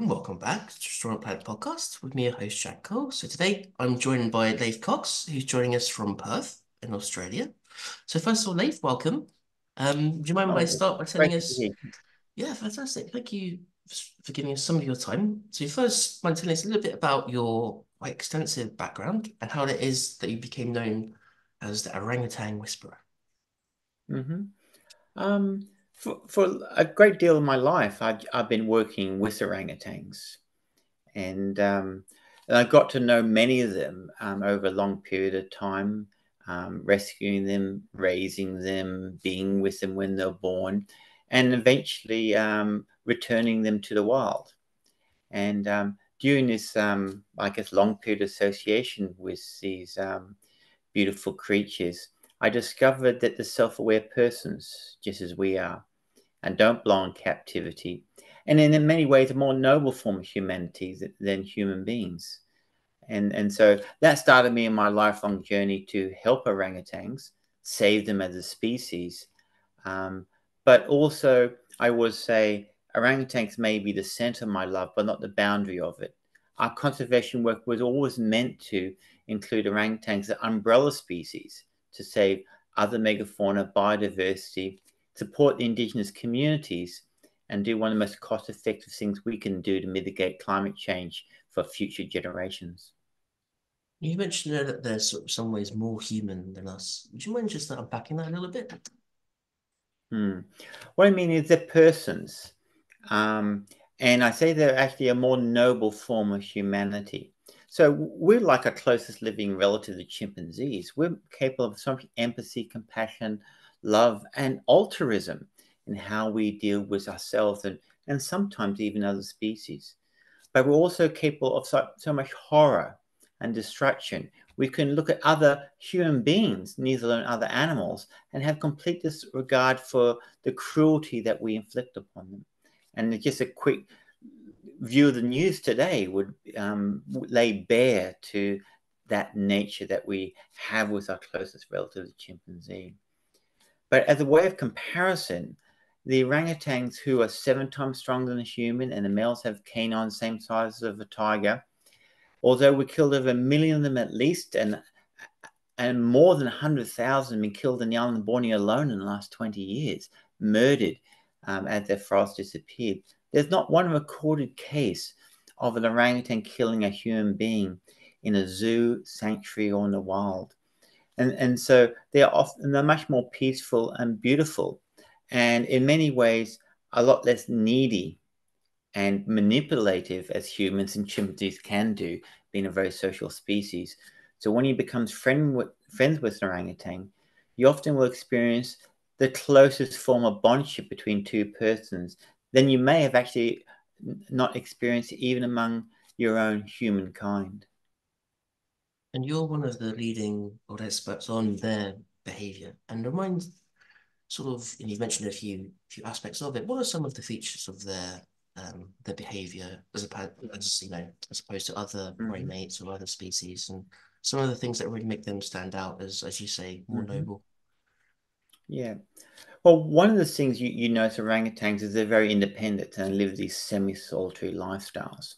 welcome back to the Restaurant Planet Podcast with me, your host, Jack Cole. So today I'm joined by Leif Cocks, who's joining us from Perth in Australia. So first of all, Leif, welcome. Do you mind if I Oh, start by telling great to be us? here. Yeah, fantastic. Thank you for giving us some of your time. So first, mind telling us a little bit about your quite extensive background and how it is that you became known as the orangutan whisperer. hmm for a great deal of my life, I've been working with orangutans, and I got to know many of them over a long period of time, rescuing them, raising them, being with them when they're born, and eventually returning them to the wild. And during this, I guess, long period of association with these beautiful creatures, I discovered that the self aware persons, just as we are, and don't belong in captivity, and in many ways a more noble form of humanity than human beings. And so that started me in my lifelong journey to help orangutans, save them as a species. Um, but also, I would say orangutans may be the center of my love, but not the boundary of it. Our conservation work was always meant to include orangutans as umbrella species to save other megafauna, biodiversity, support the indigenous communities, and do one of the most cost effective things we can do to mitigate climate change for future generations. You mentioned there that there's sort of some ways more human than us. Would you mind just unpacking that a little bit? Hmm. What I mean is they're persons. Um, and I say they're actually a more noble form of humanity. So we're like our closest living relative to chimpanzees. We're capable of so much empathy, compassion, love, and altruism in how we deal with ourselves and sometimes even other species. But we're also capable of so much horror and destruction. We can look at other human beings, neither alone other animals, and have complete disregard for the cruelty that we inflict upon them. And just a quick view of the news today would lay bare to that nature that we have with our closest relative, the chimpanzee. But as a way of comparison, the orangutans, who are 7 times stronger than a human, and the males have canines same size of a tiger, although we killed over 1 million of them at least, and more than 100,000 have been killed in the island of Borneo alone in the last 20 years, murdered as their forests disappeared. There's not one recorded case of an orangutan killing a human being in a zoo, sanctuary, or in the wild. And so they're much more peaceful and beautiful, and in many ways a lot less needy and manipulative as humans and chimpanzees can do, being a very social species. So when you become friends with an orangutan, you often will experience the closest form of bondship between two persons than you may have actually not experienced even among your own humankind. And you're one of the leading world experts on their behavior. And remind sort of, and you've mentioned a few aspects of it. What are some of the features of their behavior as opposed to other hmm primates or other species, and some of the things that really make them stand out as you say, more hmm noble? Yeah. Well, one of the things you notice orangutans is they're very independent and live these semi-solitary lifestyles.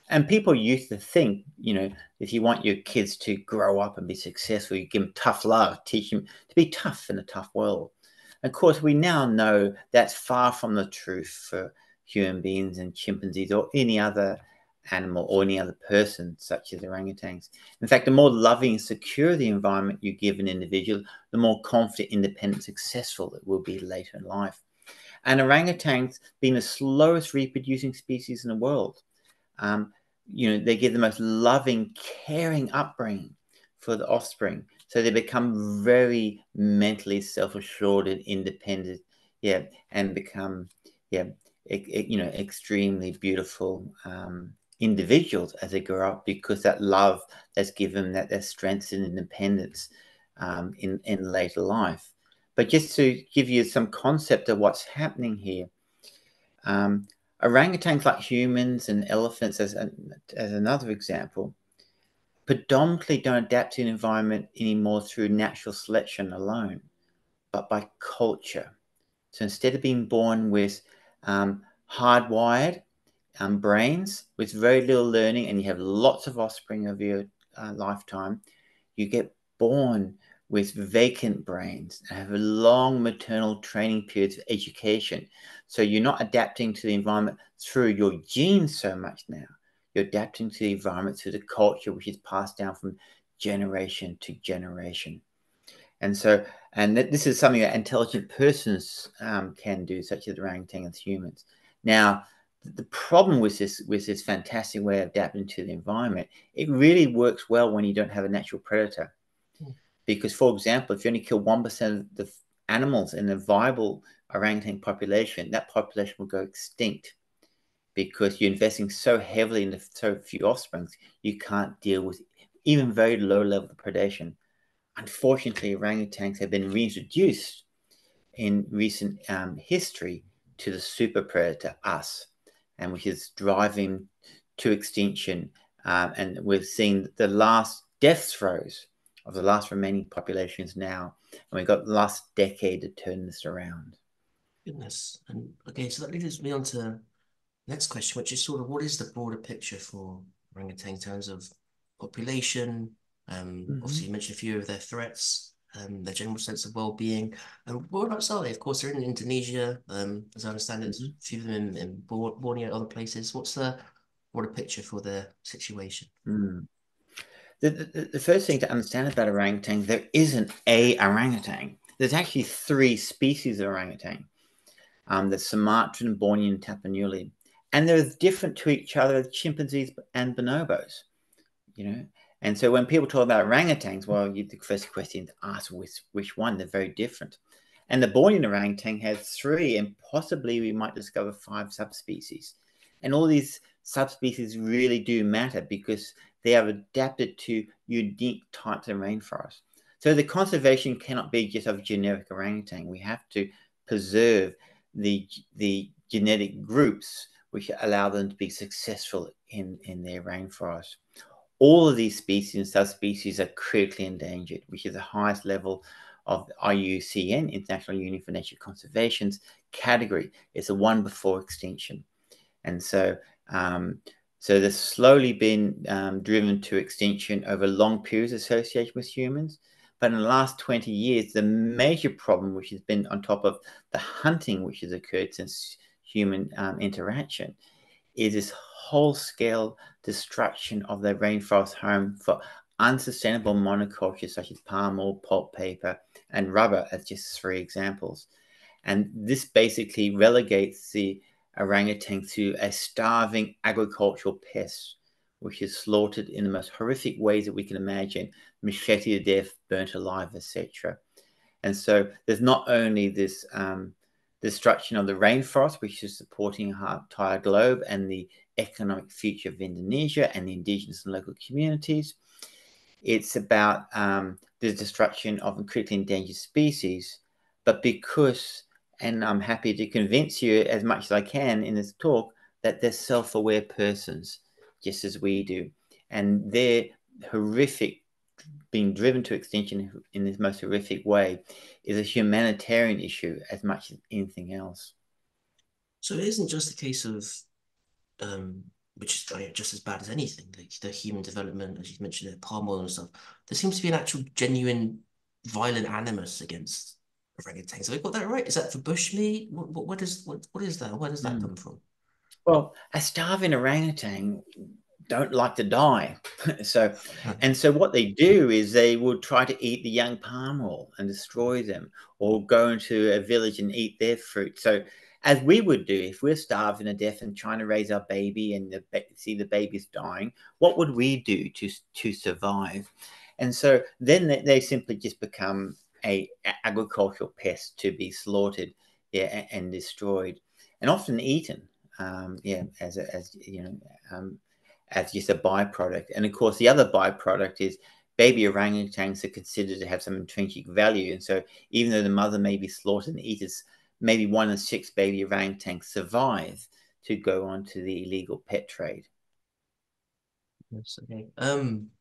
And people used to think, if you want your kids to grow up and be successful, you give them tough love, teach them to be tough in a tough world. Of course, we now know that's far from the truth for human beings and chimpanzees or any other animal or any other person, such as orangutans. In fact, the more loving and secure the environment you give an individual, the more confident, independent, successful it will be later in life. And orangutans, being the slowest reproducing species in the world, um, they give the most loving, caring upbringing for the offspring. So they become very mentally self-assured and independent, yeah, and become, yeah, extremely beautiful individuals as they grow up because that love that's given that their strength and independence in later life. But just to give you some concept of what's happening here, um, orangutans, like humans and elephants, as another example, predominantly don't adapt to an environment anymore through natural selection alone, but by culture. So instead of being born with hardwired brains with very little learning, and you have lots of offspring over your lifetime, you get born with vacant brains and have a long maternal training periods of education. So you're not adapting to the environment through your genes so much now. You're adapting to the environment through the culture, which is passed down from generation to generation. And so, and this is something that intelligent persons can do, such as orangutans, humans. Now, the problem with this fantastic way of adapting to the environment, it really works well when you don't have a natural predator. Because, for example, if you only kill 1% of the animals in a viable orangutan population, that population will go extinct because you're investing so heavily in so few offsprings, you can't deal with even very low level of predation. Unfortunately, orangutans have been reintroduced in recent history to the super predator, us, and which is driving to extinction. And we've seen the last death throes of the last remaining populations now, and we've got the last decade to turn this around. Goodness. And okay, so that leads me on to next question, which is sort of what is the broader picture for orangutan in terms of population? Obviously, you mentioned a few of their threats, their general sense of well-being. And whereabouts are they? Of course, they're in Indonesia. As I understand it, Mm-hmm. a few of them in Borneo, other places. What's the broader picture for their situation? Mm. The first thing to understand about orangutan, there isn't a orangutan. There's actually 3 species of orangutan. The Sumatran, Bornean, and Tapanuli. And they're different to each other, chimpanzees and bonobos, you know. And so when people talk about orangutans, well, the first question to ask which one, they're very different. And the Bornean orangutan has 3, and possibly we might discover 5 subspecies. And all these subspecies really do matter because they are adapted to unique types of rainforest. So the conservation cannot be just of generic orangutan. We have to preserve the genetic groups which allow them to be successful in their rainforest. All of these species and subspecies are critically endangered, which is the highest level of IUCN, International Union for Nature Conservation's category. It's a one before extinction. And so, so they've slowly been driven to extinction over long periods associated with humans. But in the last 20 years, the major problem, which has been on top of the hunting which has occurred since human interaction, is this whole scale destruction of their rainforest home for unsustainable monocultures such as palm oil, pulp paper, and rubber, as just 3 examples. And this basically relegates the orangutan to a starving agricultural pest, which is slaughtered in the most horrific ways that we can imagine, machete to death, burnt alive, etc. And so there's not only this destruction of the rainforest, which is supporting our entire globe and the economic future of Indonesia and the indigenous and local communities. It's about the destruction of critically endangered species. But because, and I'm happy to convince you as much as I can in this talk, that they're self-aware persons, just as we do. And their horrific being driven to extinction in this most horrific way is a humanitarian issue as much as anything else. So it isn't just a case of which is just as bad as anything, like the human development, as you mentioned, the palm oil and stuff. There seems to be an actual genuine violent animus against orangutans. Have I got that right? Is that for bushmeat? What is that? Where does that Mm. come from? Well, a starving orangutan don't like to die. So, and so what they do is they will try to eat the young palm oil and destroy them, or go into a village and eat their fruit. So, as we would do if we're starving to death and trying to raise our baby and see the baby's dying, what would we do to survive? And so then they simply just become a agricultural pest to be slaughtered, yeah, and destroyed, and often eaten. Yeah, as you know, as just a byproduct. And of course, the other byproduct is baby orangutans are considered to have some intrinsic value. And so even though the mother may be slaughtered and eaten, maybe 1 in 6 baby orangutans survive to go on to the illegal pet trade. Yes, okay. I didn't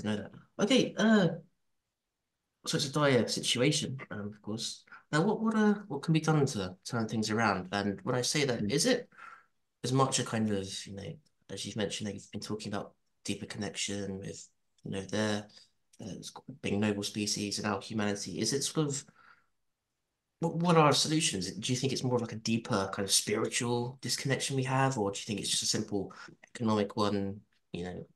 know that. Okay, so it's a dire situation, of course. Now, what can be done to turn things around? And when I say that, Mm. is it as much a kind of, as you've mentioned, that you've been talking about deeper connection with, their being noble species and our humanity. Is it sort of what are our solutions? Do you think it's more of like a deeper kind of spiritual disconnection we have, or do you think it's just a simple economic one? You know,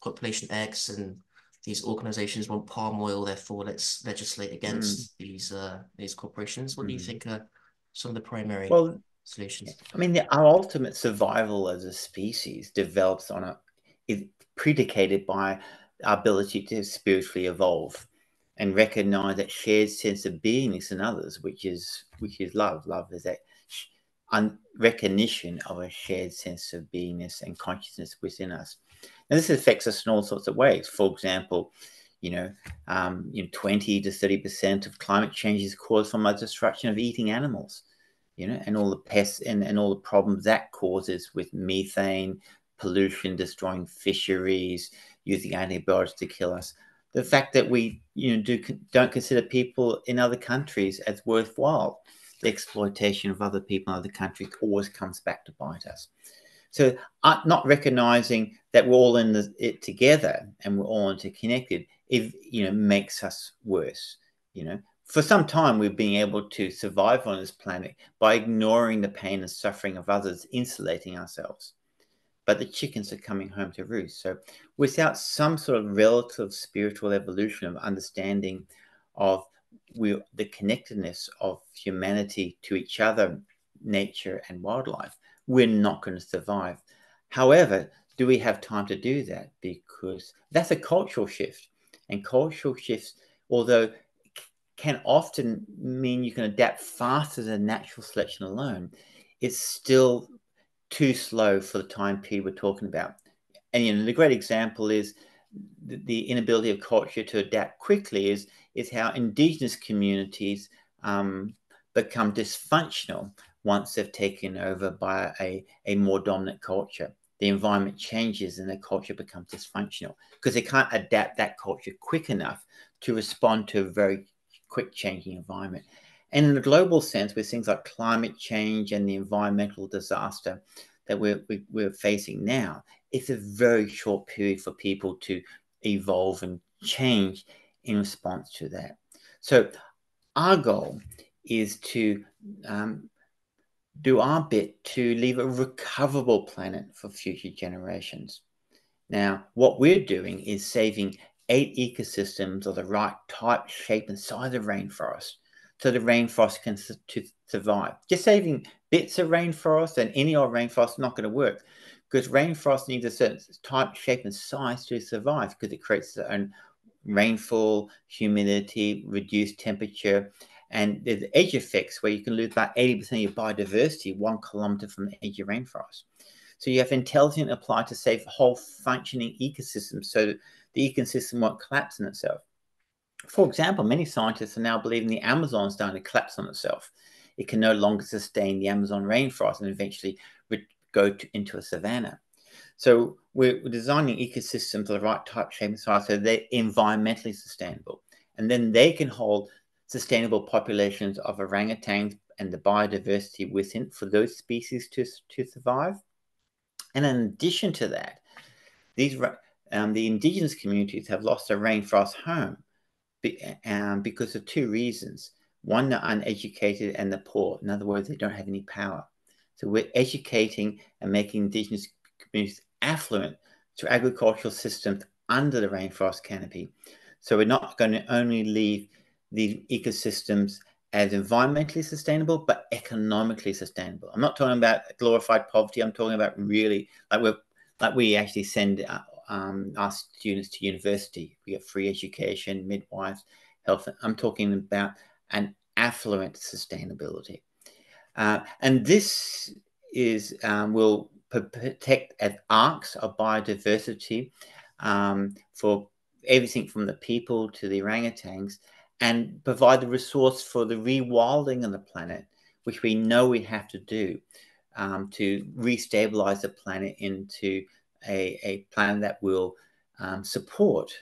population X and these organizations want palm oil, therefore let's legislate Mm, against these corporations. What do you mm. think are some of the primary Well, solutions? I mean, our ultimate survival as a species develops is predicated by our ability to spiritually evolve and recognize that shared sense of beingness in others, which is love. Love is that recognition of a shared sense of beingness and consciousness within us. And this affects us in all sorts of ways. For example, 20 to 30% of climate change is caused from the destruction of eating animals, and all the pests and all the problems that causes with methane, pollution, destroying fisheries, using antibiotics to kill us. The fact that we, don't consider people in other countries as worthwhile, the exploitation of other people in other countries always comes back to bite us. So, not recognizing that we're all in it together and we're all interconnected, makes us worse. For some time, we've been able to survive on this planet by ignoring the pain and suffering of others, insulating ourselves. But the chickens are coming home to roost. So, without some sort of relative spiritual evolution of understanding of the connectedness of humanity to each other, nature, and wildlife, we're not going to survive. However, do we have time to do that? Because that's a cultural shift. And cultural shifts, although can often mean you can adapt faster than natural selection alone, it's still too slow for the time period we're talking about. And the great example is the inability of culture to adapt quickly is how indigenous communities become dysfunctional once they've taken over by a more dominant culture. The environment changes and the culture becomes dysfunctional because they can't adapt that culture quick enough to respond to a very quick changing environment. And in a global sense, with things like climate change and the environmental disaster that we're facing now, it's a very short period for people to evolve and change in response to that. So our goal is to do our bit to leave a recoverable planet for future generations. Now, what we're doing is saving 8 ecosystems of the right type, shape, and size of rainforest so the rainforest can survive. Just saving bits of rainforest and any old rainforest is not going to work because rainforest needs a certain type, shape, and size to survive because it creates its own rainfall, humidity, reduced temperature, and there's edge effects where you can lose about 80% of your biodiversity 1 kilometer from the edge of rainforest. So you have intelligent applied to save whole functioning ecosystems so that the ecosystem won't collapse on itself. For example, many scientists are now believing the Amazon is starting to collapse on itself. It can no longer sustain the Amazon rainforest and eventually into a savanna. So we're designing ecosystems of the right type, shape, and size so they're environmentally sustainable. And then they can hold sustainable populations of orangutans and the biodiversity within for those species to survive. And in addition to that, the indigenous communities have lost their rainforest home because of 2 reasons. One, the uneducated and the poor. In other words, they don't have any power. So we're educating and making indigenous communities affluent through agricultural systems under the rainforest canopy. So we're not going to only leave these ecosystems as environmentally sustainable, but economically sustainable. I'm not talking about glorified poverty. I'm talking about really we actually send our students to university. We get free education, midwives, health. I'm talking about an affluent sustainability. And this will protect as arcs of biodiversity for everything from the people to the orangutans and provide the resource for the rewilding of the planet, which we know we have to do to restabilize the planet into a planet that will support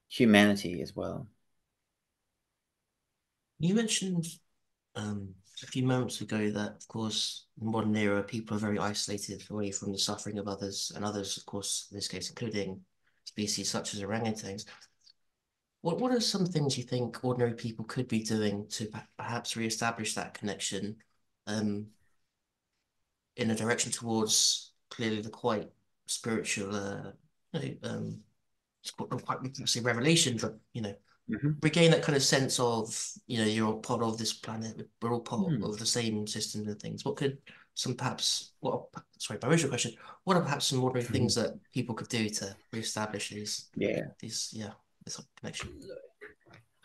humanity as well. You mentioned a few moments ago that, of course, in the modern era, people are very isolated away from the suffering of others, and others, of course, in this case, including species such as orangutans. What are some things you think ordinary people could be doing to perhaps reestablish that connection, um, in a direction towards clearly the quite spiritual, it's quite, we can say revelation, but Mhm. regain that kind of sense of, you're part of this planet, we're all part Hmm. of the same systems and things. What could some perhaps, sorry, my original question, what are perhaps some ordinary things that people could do to reestablish Yeah. this connection?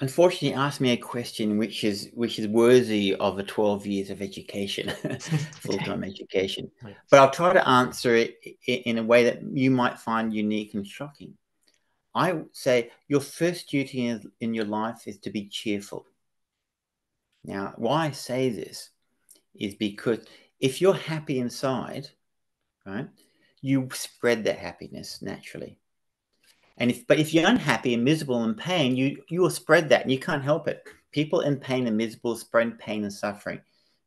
Unfortunately, you asked me a question which is worthy of a 12 years of education, Okay, full-time education. right. But I'll try to answer it in a way that you might find unique and shocking. I would say your first duty in your life is to be cheerful. Now, why I say this is because if you're happy inside, right, you spread that happiness naturally. But if you're unhappy and miserable and pain, you will spread that and you can't help it. People in pain and miserable spread pain and suffering.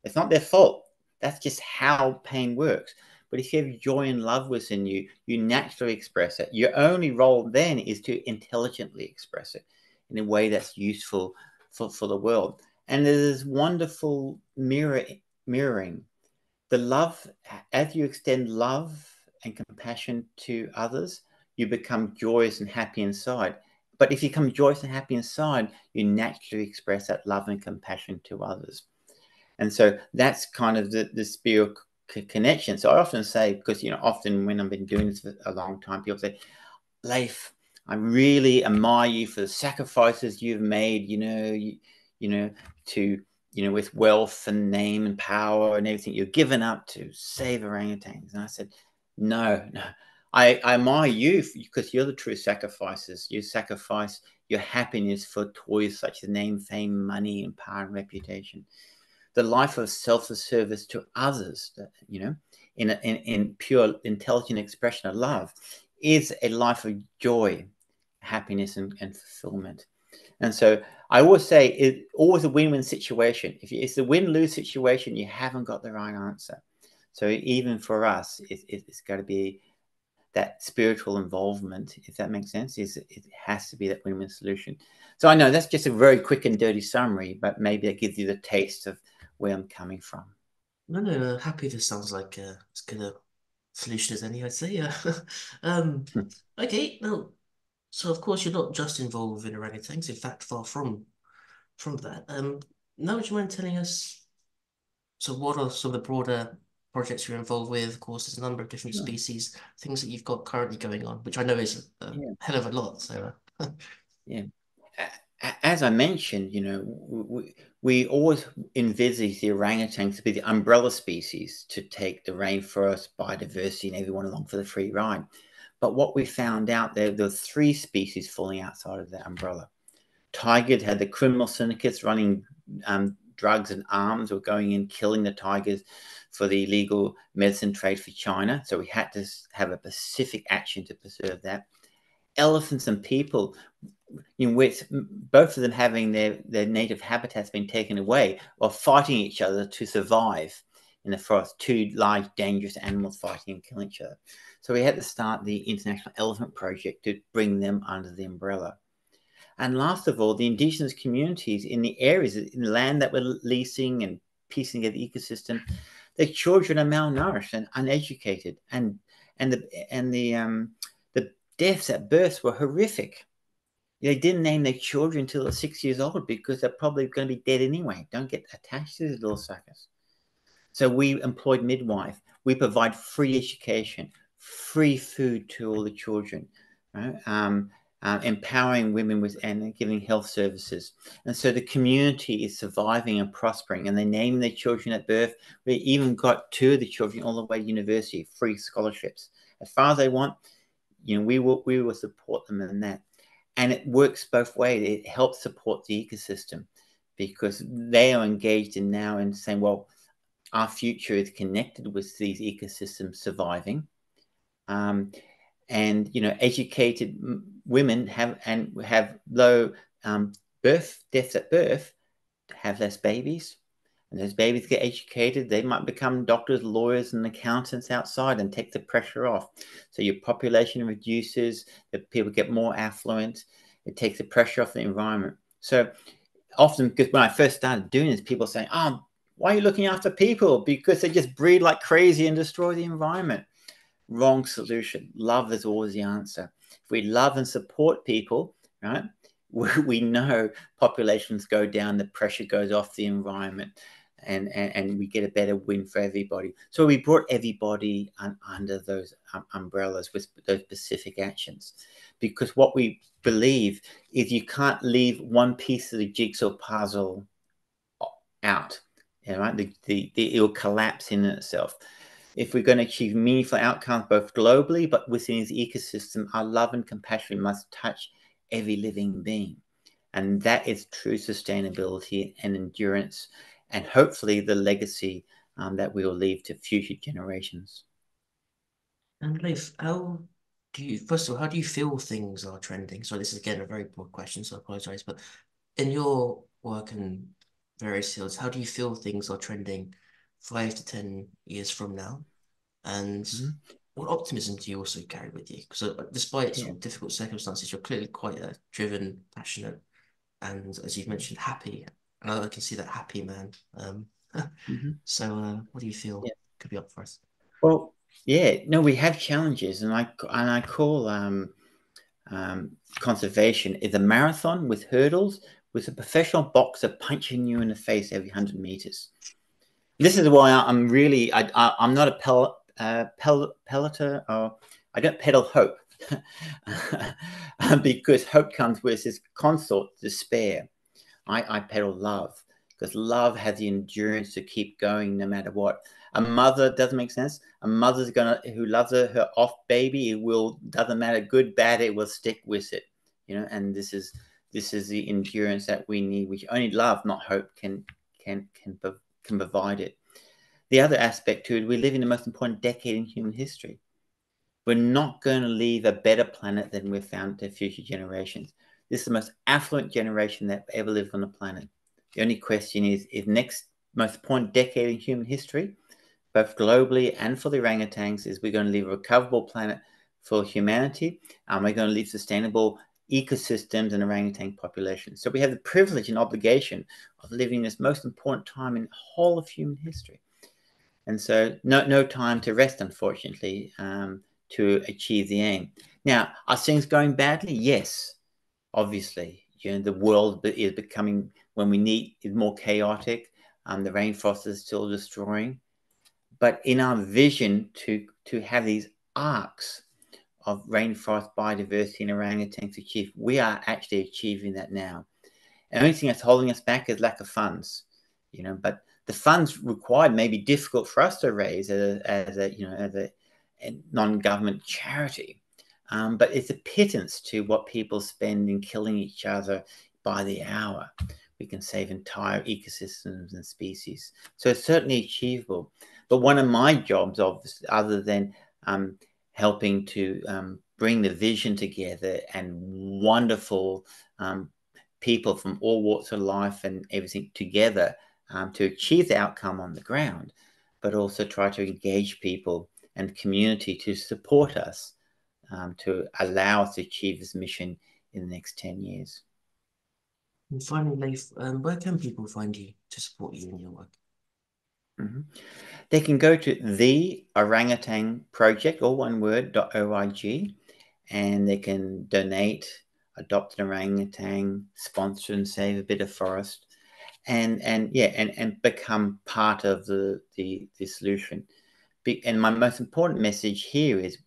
It's not their fault. That's just how pain works. But if you have joy and love within you, you naturally express it. Your only role then is to intelligently express it in a way that's useful for the world. And there's wonderful mirroring. The love, as you extend love and compassion to others, you become joyous and happy inside. But if you become joyous and happy inside, you naturally express that love and compassion to others. And so that's kind of the spiritual connection. So I often say, because, often when I've been doing this for a long time, people say, Leif, I really admire you for the sacrifices you've made, to, with wealth and name and power and everything you've given up to save orangutans. And I said, no, no. I admire you because you're the true sacrifices. You sacrifice your happiness for toys such as name, fame, money, and power and reputation. The life of selfless service to others, in pure intelligent expression of love, is a life of joy, happiness, and fulfillment. And so I always say it's always a win-win situation. If it's a win-lose situation, you haven't got the right answer. So even for us, it's got to be that spiritual involvement, if that makes sense. It has to be that win-win solution. So I know that's just a very quick and dirty summary, but maybe that gives you the taste of where I'm coming from. No, no, no, happy this sounds like as good a solution as any, I'd say, yeah. Um, okay, well, so of course you're not just involved in orangutans, in fact, far from that. Now would you mind telling us, so what are some of the broader projects you're involved with? Of course, there's a number of different Sure. species, things that you've got currently going on, which I know is a Yeah. hell of a lot. So, Yeah. As I mentioned, we always envisage the orangutan to be the umbrella species to take the rainforest biodiversity and everyone along for the free ride. But what we found out there were three species falling outside of that umbrella. Tigers had the criminal syndicates running drugs and arms were going in, killing the tigers for the illegal medicine trade for China. So we had to have a specific action to preserve that. Elephants and people, in which both of them having their native habitats been taken away, or fighting each other to survive in the forest. Two large, dangerous animals fighting and killing each other. So we had to start the International Elephant Project to bring them under the umbrella. And last of all, the indigenous communities in the areas, in the land that we're leasing and piecing together the ecosystem, their children are malnourished and uneducated, and the deaths at birth were horrific. They didn't name their children until they're 6 years old because they're probably going to be dead anyway. Don't get attached to these little suckers. So we employed midwife. We provide free education, free food to all the children, right? Empowering women with and giving health services. And so the community is surviving and prospering. And they name their children at birth. We even got two of the children all the way to university, free scholarships. As far as they want, we will support them in that. And it works both ways. It helps support the ecosystem because they are engaged in now and saying, well, our future is connected with these ecosystems surviving. And educated women have low birth deaths at birth, have less babies, And those babies get educated, they might become doctors, lawyers, and accountants outside and take the pressure off. So your population reduces, the people get more affluent, it takes the pressure off the environment. So often, because when I first started doing this, people say, oh, why are you looking after people? Because they just breed like crazy and destroy the environment. Wrong solution. Love is always the answer. If we love and support people, right, we know populations go down, the pressure goes off the environment, and we get a better win for everybody. So we brought everybody under those umbrellas with those specific actions, because what we believe is you can't leave one piece of the jigsaw puzzle out. Right? It will collapse in itself. If we're going to achieve meaningful outcomes both globally but within its ecosystem, our love and compassion must touch every living being. And that is true sustainability and endurance, and hopefully the legacy that we will leave to future generations. And Leif, first of all, how do you feel things are trending? So this is again a very broad question, so I apologize. But in your work and various fields, how do you feel things are trending 5 to 10 years from now? And Mm-hmm. what optimism do you also carry with you? Because despite Yeah. sort of difficult circumstances, you're clearly quite a driven, passionate, and as you've mentioned, happy. And I can see that happy man. Mm-hmm. So what do you feel Yeah. could be up for us? Well, yeah. No, we have challenges, and I call conservation is a marathon with hurdles, with a professional boxer punching you in the face every 100 meters. This is why I'm not a peddler, or I don't peddle hope, because hope comes with this consort despair. I peddle love, because love has the endurance to keep going no matter what. A mother, doesn't make sense. A mother's who loves her off baby, it will, doesn't matter good, bad, it will stick with it. And this is the endurance that we need, which only love, not hope, can provide it. The other aspect to it, we live in the most important decade in human history. We're not going to leave a better planet than we've found to future generations. This is the most affluent generation that ever lived on the planet. The only question is next most important decade in human history, both globally and for the orangutans, is we're going to leave a recoverable planet for humanity, and we're going to leave sustainable ecosystems and orangutan populations. So we have the privilege and obligation of living this most important time in the whole of human history. And so no time to rest, unfortunately, to achieve the aim. Now, are things going badly? Yes, obviously. The world is becoming, when we need, is more chaotic. The rainforest is still destroying. But in our vision to have these arcs of rainforest biodiversity and orangutans achieved, we are actually achieving that now. And the only thing that's holding us back is lack of funds, but the funds required may be difficult for us to raise as a non-government charity. But it's a pittance to what people spend in killing each other by the hour. We can save entire ecosystems and species. So it's certainly achievable. But one of my jobs, obviously, other than helping to bring the vision together and wonderful people from all walks of life and everything together to achieve the outcome on the ground, but also try to engage people and community to support us, to allow us to achieve this mission in the next 10 years. And finally, Leif, where can people find you to support you in your work? Mm-hmm. They can go to the Orangutan Project, all one word, .org, and they can donate, adopt an orangutan, sponsor and save a bit of forest, and become part of the solution. And my most important message here is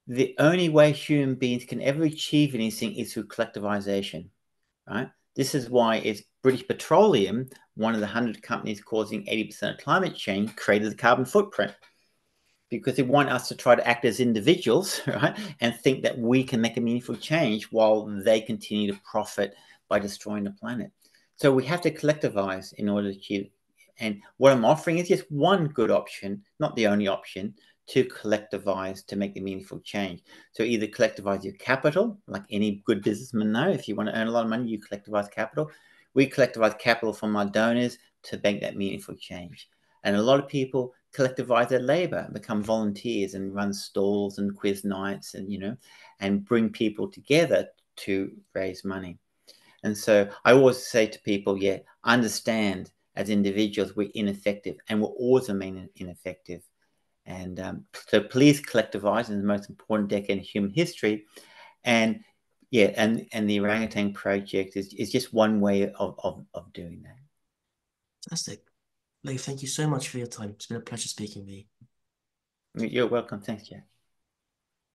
the only way human beings can ever achieve anything is through collectivization, right? This is why it's British Petroleum, one of the 100 companies causing 80% of climate change, created the carbon footprint, because they want us to try to act as individuals, right? And think that we can make a meaningful change while they continue to profit by destroying the planet. So we have to collectivize in order to achieve. And what I'm offering is just one good option, not the only option, to collectivize to make a meaningful change. So either collectivize your capital, like any good businessman know, if you want to earn a lot of money, you collectivize capital. we collectivize capital from our donors to make that meaningful change. And a lot of people collectivize their labor, become volunteers and run stalls and quiz nights and, and bring people together to raise money. And so I always say to people, yeah, understand as individuals we're ineffective and we'll always remain ineffective. And so please collectivize in the most important decade in human history. And yeah, and the Orangutan Project is just one way of doing that. Fantastic. Leif, thank you so much for your time. It's been a pleasure speaking with you. You're welcome. Thanks, Jack.